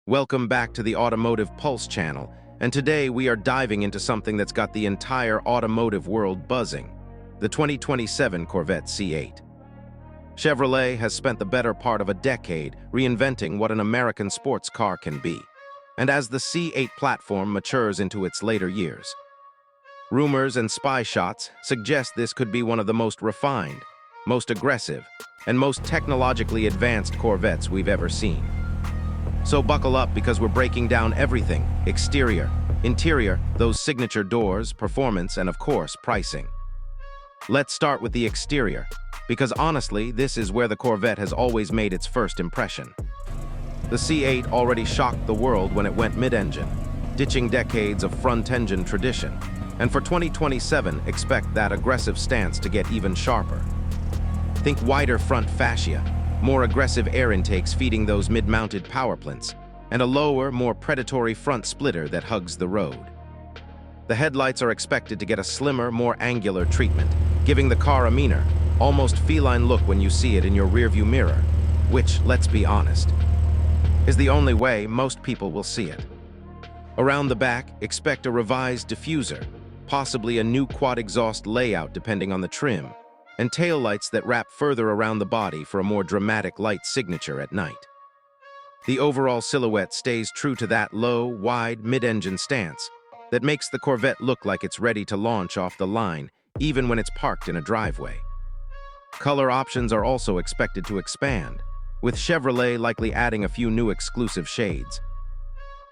Welcome back to the Automotive Pulse channel, and today we are diving into something that's got the entire automotive world buzzing, the 2027 Corvette C8. Chevrolet has spent the better part of a decade reinventing what an American sports car can be, and as the C8 platform matures into its later years, rumors and spy shots suggest this could be one of the most refined, most aggressive, and most technologically advanced Corvettes we've ever seen. So buckle up because we're breaking down everything: exterior, interior, those signature doors, performance, and of course, pricing. Let's start with the exterior, because honestly, this is where the Corvette has always made its first impression. The C8 already shocked the world when it went mid-engine, ditching decades of front-engine tradition. And for 2027, expect that aggressive stance to get even sharper. Think wider front fascia, more aggressive air intakes feeding those mid-mounted power plinths, and a lower, more predatory front splitter that hugs the road. The headlights are expected to get a slimmer, more angular treatment, giving the car a meaner, almost feline look when you see it in your rearview mirror, which, let's be honest, is the only way most people will see it. Around the back, expect a revised diffuser, possibly a new quad exhaust layout depending on the trim, and taillights that wrap further around the body for a more dramatic light signature at night. The overall silhouette stays true to that low, wide, mid-engine stance that makes the Corvette look like it's ready to launch off the line even when it's parked in a driveway. Color options are also expected to expand, with Chevrolet likely adding a few new exclusive shades.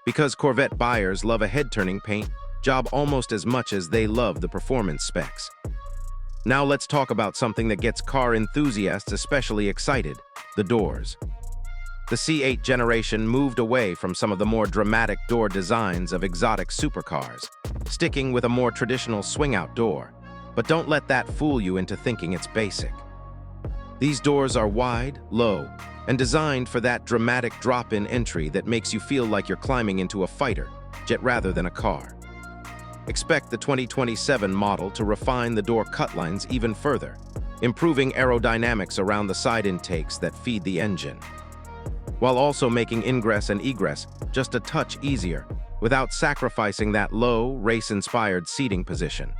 Because Corvette buyers love a head-turning paint job almost as much as they love the performance specs. Now let's talk about something that gets car enthusiasts especially excited: the doors. The C8 generation moved away from some of the more dramatic door designs of exotic supercars, sticking with a more traditional swing-out door. But don't let that fool you into thinking it's basic. These doors are wide, low, and designed for that dramatic drop-in entry that makes you feel like you're climbing into a fighter jet rather than a car. Expect the 2027 model to refine the door cutlines even further, improving aerodynamics around the side intakes that feed the engine, while also making ingress and egress just a touch easier without sacrificing that low, race-inspired seating position.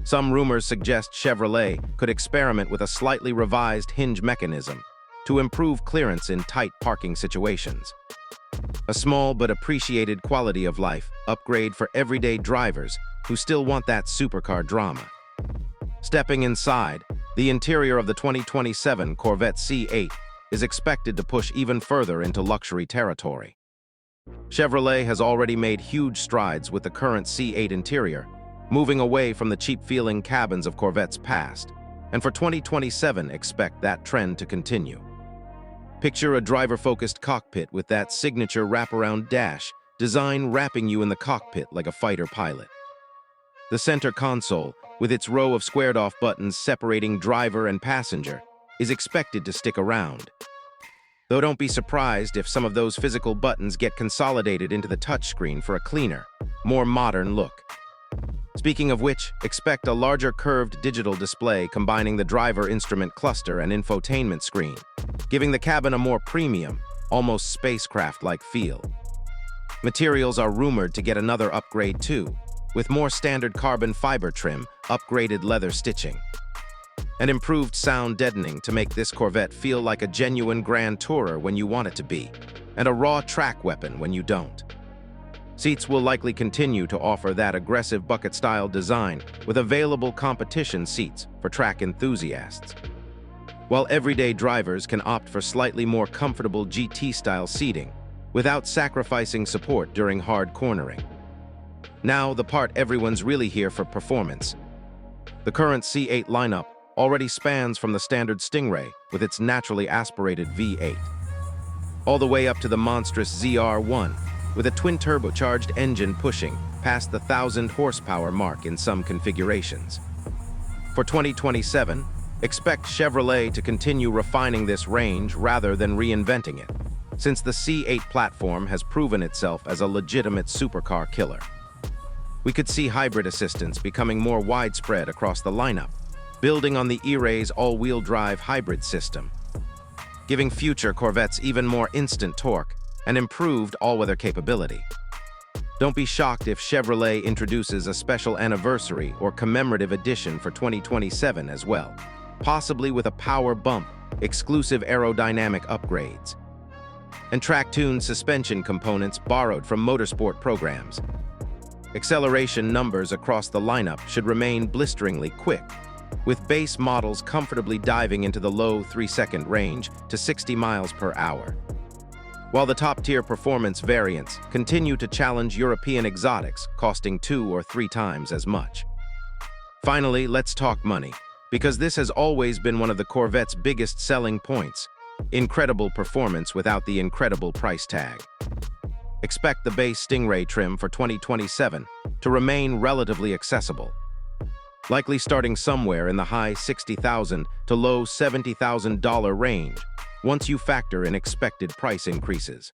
Some rumors suggest Chevrolet could experiment with a slightly revised hinge mechanism to improve clearance in tight parking situations. A small but appreciated quality of life upgrade for everyday drivers who still want that supercar drama. Stepping inside, the interior of the 2027 Corvette C8 is expected to push even further into luxury territory. Chevrolet has already made huge strides with the current C8 interior, moving away from the cheap-feeling cabins of Corvette's past, and for 2027 expect that trend to continue. Picture a driver-focused cockpit with that signature wraparound dash design wrapping you in the cockpit like a fighter pilot. The center console, with its row of squared-off buttons separating driver and passenger, is expected to stick around. Though don't be surprised if some of those physical buttons get consolidated into the touchscreen for a cleaner, more modern look. Speaking of which, expect a larger curved digital display combining the driver instrument cluster and infotainment screen, giving the cabin a more premium, almost spacecraft-like feel. Materials are rumored to get another upgrade too, with more standard carbon fiber trim, upgraded leather stitching, and improved sound deadening to make this Corvette feel like a genuine grand tourer when you want it to be, and a raw track weapon when you don't. Seats will likely continue to offer that aggressive bucket-style design with available competition seats for track enthusiasts, while everyday drivers can opt for slightly more comfortable GT-style seating without sacrificing support during hard cornering. Now, the part everyone's really here for: performance. The current C8 lineup already spans from the standard Stingray with its naturally aspirated V8, all the way up to the monstrous ZR1, with a twin-turbocharged engine pushing past the 1,000 horsepower mark in some configurations. For 2027, expect Chevrolet to continue refining this range rather than reinventing it, since the C8 platform has proven itself as a legitimate supercar killer. We could see hybrid assistance becoming more widespread across the lineup, building on the E-Ray's all-wheel drive hybrid system, giving future Corvettes even more instant torque and improved all-weather capability. Don't be shocked if Chevrolet introduces a special anniversary or commemorative edition for 2027 as well, possibly with a power bump, exclusive aerodynamic upgrades, and track-tuned suspension components borrowed from motorsport programs. Acceleration numbers across the lineup should remain blisteringly quick, with base models comfortably diving into the low 3-second range to 60 miles per hour, while the top-tier performance variants continue to challenge European exotics, costing 2 or 3 times as much. Finally, let's talk money, because this has always been one of the Corvette's biggest selling points: incredible performance without the incredible price tag. Expect the base Stingray trim for 2027 to remain relatively accessible, likely starting somewhere in the high $60,000 to low $70,000 range once you factor in expected price increases.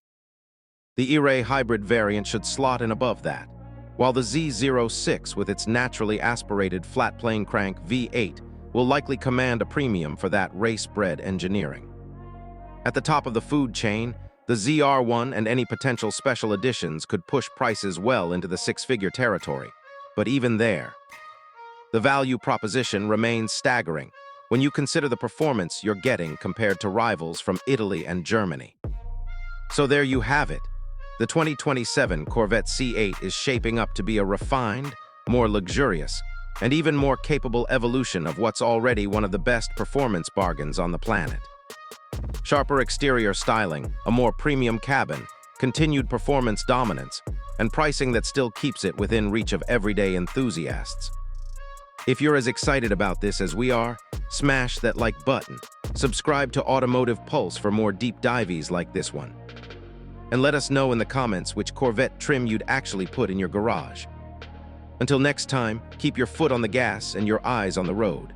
The E-Ray hybrid variant should slot in above that, while the Z06 with its naturally aspirated flat-plane crank V8 will likely command a premium for that race-bred engineering. At the top of the food chain, the ZR1 and any potential special editions could push prices well into the 6-figure territory, but even there, the value proposition remains staggering when you consider the performance you're getting compared to rivals from Italy and Germany. So there you have it. The 2027 Corvette C8 is shaping up to be a refined, more luxurious, and even more capable evolution of what's already one of the best performance bargains on the planet. Sharper exterior styling, a more premium cabin, continued performance dominance, and pricing that still keeps it within reach of everyday enthusiasts. If you're as excited about this as we are, smash that like button, subscribe to Automotive Pulse for more deep dives like this one, and let us know in the comments which Corvette trim you'd actually put in your garage. Until next time, keep your foot on the gas and your eyes on the road.